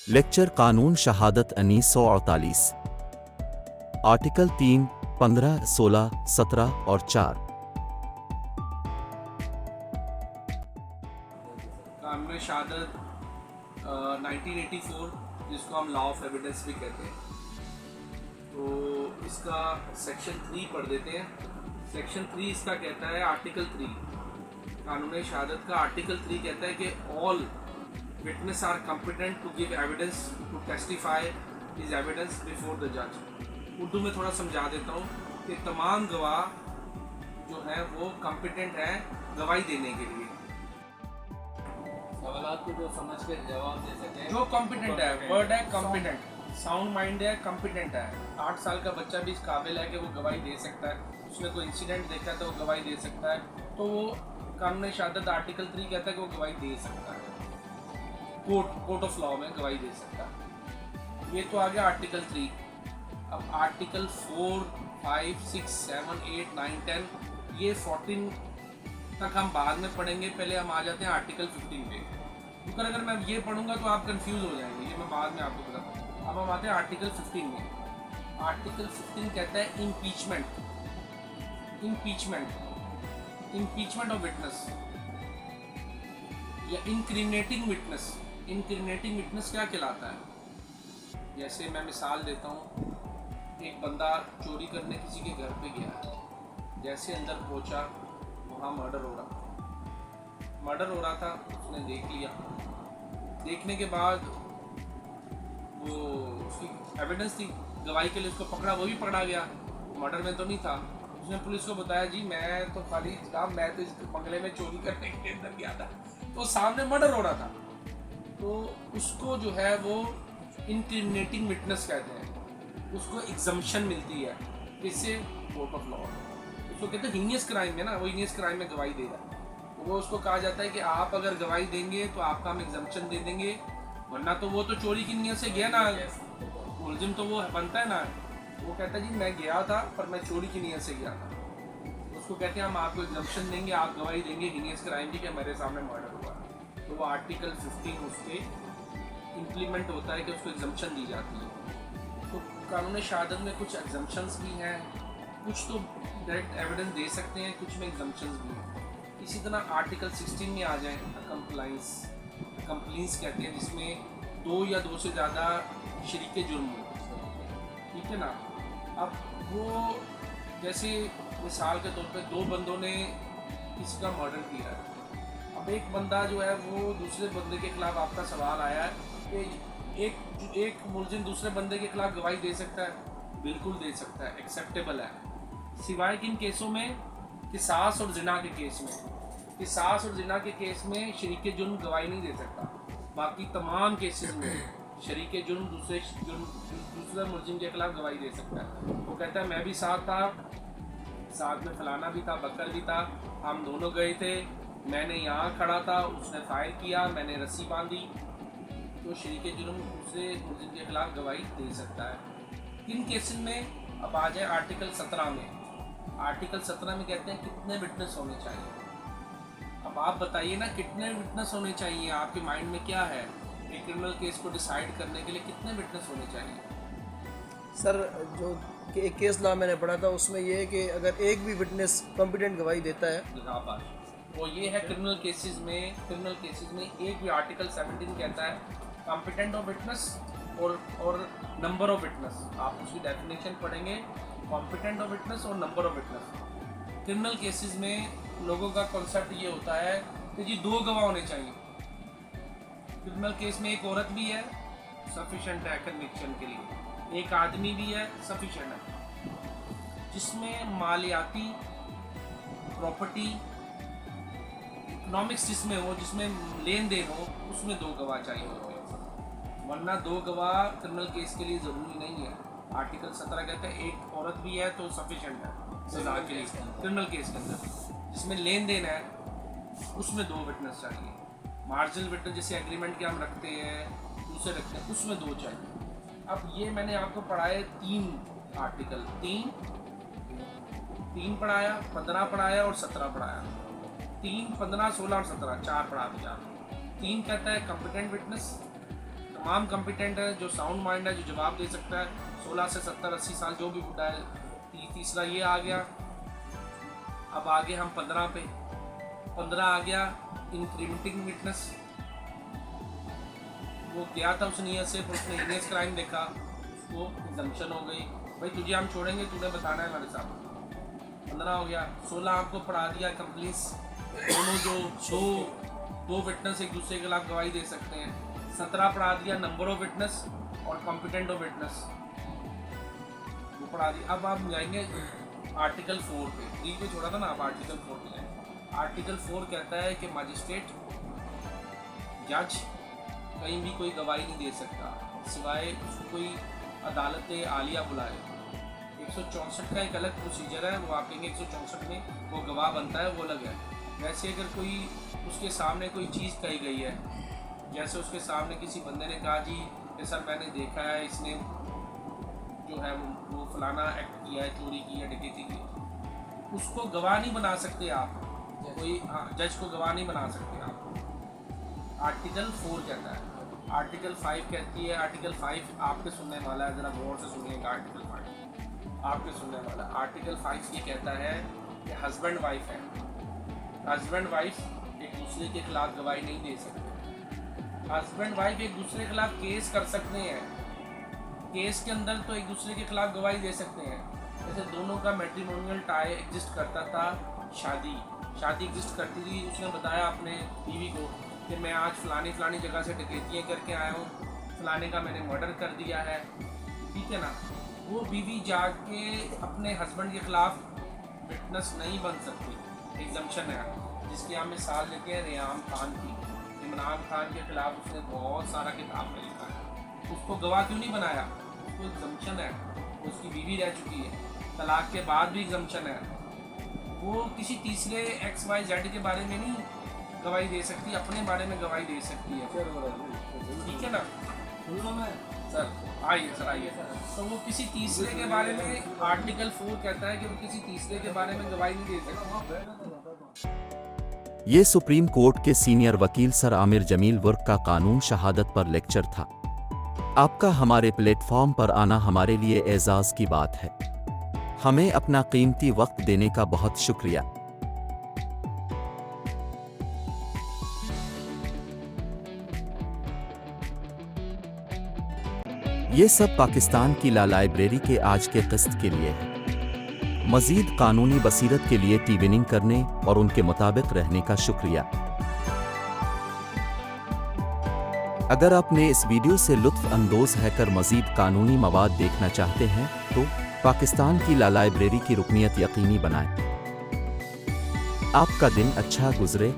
Lecture कानून शहादत 1948। Article 3, 15, 16, 17 और 4। कानून शहादत 1984, जिसको हम लॉ ऑफ एविडेंस भी कहते हैं। तो इसका सेक्शन 3 पढ़ देते हैं। सेक्शन 3 इसका कहता है, आर्टिकल 3 कानून शहादत का आर्टिकल 3 कहता है कि all witness are competent to give evidence to testify his evidence before the जज। उर्दू में थोड़ा समझा देता हूँ कि तमाम गवाह जो है वो कॉम्पिटेंट है गवाही देने के लिए। सवालात को जो समझ के जवाब दे सके, जो कॉम्पिटेंट है, वर्ड है कॉम्पिटेंट, साउंड माइंड है, कॉम्पिटेंट है। 8 साल का बच्चा भी इस काबिल है कि वो गवाही दे सकता है। उसने कोई इंसिडेंट देखा है तो वो गवाही दे सकता है। तो वो कानून शहादत आर्टिकल 3 कहता है कि वो गवाही दे सकता है, कोर्ट ऑफ लॉ में गवाही दे सकता है। ये तो आ गया आर्टिकल 3। अब आर्टिकल 4, 5, 6, 7, 8, 9, 10, ये 14 तक हम बाद में पढ़ेंगे। पहले हम आ जाते हैं आर्टिकल 15 पे, क्योंकि अगर मैं ये पढ़ूंगा तो आप कंफ्यूज हो जाएंगे। ये मैं बाद में आपको बताता हूँ। अब हम आते हैं आर्टिकल 15 में। आर्टिकल 15 कहता है इम्पीचमेंट ऑफ विटनेस या इंक्रिमिनेटिंग विटनेस। इंक्रिमिनेटिंग विटनेस क्या कहलाता है? जैसे मैं मिसाल देता हूँ, एक बंदा चोरी करने किसी के घर पे गया है। जैसे अंदर पहुंचा, वहाँ मर्डर हो रहा था। उसने देख लिया। देखने के बाद वो उसकी एविडेंस थी गवाही के लिए, उसको पकड़ा, वो भी पकड़ा गया। मर्डर में तो नहीं था। उसने पुलिस को बताया, जी मैं तो खाली काम, मैं तो इस बंगले में चोरी करने के लिए अंदर गया था, तो सामने मर्डर हो रहा था। तो उसको जो है वो इंक्रिमिनेटिंग विटनेस कहते हैं। उसको एग्जम्पशन मिलती है, इससे कोर्ट ऑफ लॉ। उसको कहते हैं हीनियस क्राइम है ना, वो हीनियस क्राइम में गवाही देगा। तो वो उसको कहा जाता है कि आप अगर गवाही देंगे तो आपका हम एग्जम्पशन दे देंगे, वरना तो वो तो चोरी की नीयत से गया ना, मुलजिम तो वो बनता है ना। वो कहता है जी मैं गया था पर मैं चोरी की नीयत से गया था। उसको कहते हैं हम आपको एग्जम्पशन देंगे, आप गवाही देंगे हीनियस क्राइम की कि मेरे सामने मर्डर हुआ। तो वो आर्टिकल 15 उसके इम्प्लीमेंट होता है कि उसको एग्जम्पशन दी जाती है। तो कानून शहादत में कुछ एग्जम्पशंस भी हैं, कुछ तो डायरेक्ट एविडेंस दे सकते हैं, कुछ में एग्जम्पशंस भी हैं। इसी तरह आर्टिकल 16 में आ जाए, कंप्लेंस कहते हैं, जिसमें 2 या 2 से ज़्यादा शरीके जुर्म हो। ठीक है ना। अब वो जैसे मिसाल के तौर पे 2 बंदों ने किसी का मर्डर किया है। अब एक बंदा जो है वो दूसरे बंदे के खिलाफ, आपका सवाल आया है कि एक मुलजिम दूसरे बंदे के खिलाफ गवाही दे सकता है? बिल्कुल दे सकता है, एक्सेप्टेबल है, सिवाय किन केसों में? किसास और जिना के केस में। किसास और जिना के केस में शरीके जुर्म गवाही नहीं दे सकता। बाकी तमाम केसेस में शरीके जुर्म दूसरे मुलजिम के खिलाफ गवाही दे सकता है। वो कहता है मैं भी साथ में फलाना भी था, बकर भी था, हम दोनों गए थे, मैंने यहाँ खड़ा था, उसने फायर किया, मैंने रस्सी बांधी। तो शरीके जुर्म दूसरे मुलजिम के खिलाफ गवाही दे सकता है। किन केसेस में? अब आ जाए आर्टिकल 17 में। आर्टिकल 17 में कहते हैं कितने विटनेस होने चाहिए। अब आप बताइए ना, कितने विटनेस होने चाहिए? आपके माइंड में क्या है? एक क्रिमिनल केस को डिसाइड करने के लिए कितने विटनेस होने चाहिए? सर, जो कि एक केस लॉ मैंने पढ़ा था उसमें ये है कि अगर एक भी विटनेस कॉम्पिटेंट गवाही देता है, वो ये है क्रिमिनल केसेस में एक भी आर्टिकल 17 कहता है कॉम्पिटेंट ऑफ विटनेस और नंबर ऑफ विटनेस। आप उसकी डेफिनेशन पढ़ेंगे, कॉम्पिटेंट ऑफ विटनेस और number of witness. Criminal cases में लोगों का कॉन्सेप्ट ये होता है कि जी 2 गवाह होने चाहिए। क्रिमिनल केस में एक औरत भी है, सफिशिएंट है कन्विक्शन के लिए, एक आदमी भी है, सफिशिएंट है। जिसमें मालियाती, प्रॉपर्टी, इकोनॉमिक्स जिसमें हो, जिसमें लेन देन हो, उसमें 2 गवाह चाहिए होते हैं, वरना 2 गवाह क्रिमिनल केस के लिए ज़रूरी नहीं है। आर्टिकल 17 कहता है एक औरत भी है तो सफिशिएंट है सजा के लिए। क्रिमिनल केस के अंदर जिसमें लेन देन है उसमें 2 विटनेस चाहिए। मार्जिनल विटनेस जैसे एग्रीमेंट के हम रखते हैं, दूसरे रखते हैं, उसमें 2 चाहिए। अब ये मैंने आपको पढ़ाए 3 आर्टिकल, 3 पढ़ाया, 15 पढ़ाया और 17 पढ़ाया। 3, 15, 16 और 17 4 पढ़ा दिया। 3 कहता है कॉम्पिटेंट विटनेस, तमाम कॉम्पिटेंट है, जो साउंड माइंड है, जो जवाब दे सकता है। 16 से 70-80 साल जो भी बुढ़ा है। तीसरा ये आ गया। अब आगे हम 15 पे। 15 आ गया इंक्रीमेंटिंग विटनेस। वो गया था उस नीयत से, पर उसने हीनियस क्राइम देखा, उसको एग्जम्पशन हो गई, भाई तुझे हम छोड़ेंगे, तुझे बताना है हमारे साथ। 15 हो गया। 16 आपको पढ़ा दिया कंप्लीस, दोनों जो दो विटनेस एक दूसरे के खिलाफ गवाही दे सकते हैं। 17 पढ़ा दिया नंबर ऑफ विटनेस और कॉम्पिटेंट ऑफ विटनेस, वो पढ़ा दिया। अब आप जाएंगे आर्टिकल 4 पे। 3 पे छोड़ा था ना, आप आर्टिकल 4 पे जाएंगे। आर्टिकल 4 कहता है कि मजिस्ट्रेट, जज कहीं भी कोई गवाही नहीं दे सकता सिवाय उसको कोई अदालत आलिया बुलाए। 164 का एक अलग प्रोसीजर है, वो आप कहेंगे 164 में वो गवाह बनता है, वो अलग है। वैसे अगर कोई उसके सामने कोई चीज़ कही गई है, जैसे उसके सामने किसी बंदे ने कहा जी कि सर मैंने देखा है इसने जो है वो फलाना एक्ट किया है, चोरी की है, डकैती की, उसको गवाह नहीं बना सकते आप, कोई जज को गवाह नहीं बना सकते आप। आर्टिकल 4 कहता है। आर्टिकल 5 कहती है, आर्टिकल 5 आपके सुनने वाला है, ज़रा गौर से सुनिएगा। आर्टिकल 5 आपके सुनने वाला। आर्टिकल 5 ये कहता है कि हस्बैंड वाइफ है, हस्बैंड वाइफ एक दूसरे के खिलाफ गवाही नहीं दे सकते। हस्बैंड वाइफ एक दूसरे के खिलाफ केस कर सकते हैं, केस के अंदर तो एक दूसरे के खिलाफ गवाही दे सकते हैं। जैसे दोनों का मैट्रिमोनियल टाई एग्जिस्ट करता था, शादी एग्जिस्ट करती थी। उसने बताया अपने बीवी को कि मैं आज फलानी जगह से डकैतियाँ करके आया हूँ, फलाने का मैंने मर्डर कर दिया है, ठीक है ना। वो बीवी जाके अपने हस्बैंड के खिलाफ विटनेस नहीं बन सकती, एग्जम्पशन है। जिसकी हम मिसाल लेते हैं रियाम खान की। इमरान खान के खिलाफ उसने बहुत सारा किताब में लिखा है, उसको गवाह क्यों नहीं बनाया? उसको एग्जम्पशन है, उसकी बीवी रह चुकी है, तलाक के बाद भी एग्जम्पशन है। वो किसी तीसरे XYZ के बारे में नहीं गवाही दे सकती, अपने बारे में गवाही दे सकती है, ठीक है ना सर। आइए सर, आइए। तो वो किसी तीसरे के बारे में आर्टिकल 4 कहता है कि वो किसी तीसरे के बारे में गवाही नहीं दे सकती। ये सुप्रीम कोर्ट के सीनियर वकील सर आमिर जमील वर्क का कानून शहादत पर लेक्चर था। आपका हमारे प्लेटफॉर्म पर आना हमारे लिए एजाज़ की बात है। हमें अपना कीमती वक्त देने का बहुत शुक्रिया। ये सब पाकिस्तान की ला लाइब्रेरी के आज के किस्त के लिए है। मज़ीद कानूनी बसीरत के लिए टीविनिंग करने और उनके मुताबिक रहने का शुक्रिया। अगर आपने इस वीडियो से लुत्फ़ अंदोज़ हैकर मज़ीद कानूनी मवाद देखना चाहते हैं तो पाकिस्तान की ला लाइब्रेरी की रुकनियत यकीनी बनाएं। आपका दिन अच्छा गुजरे।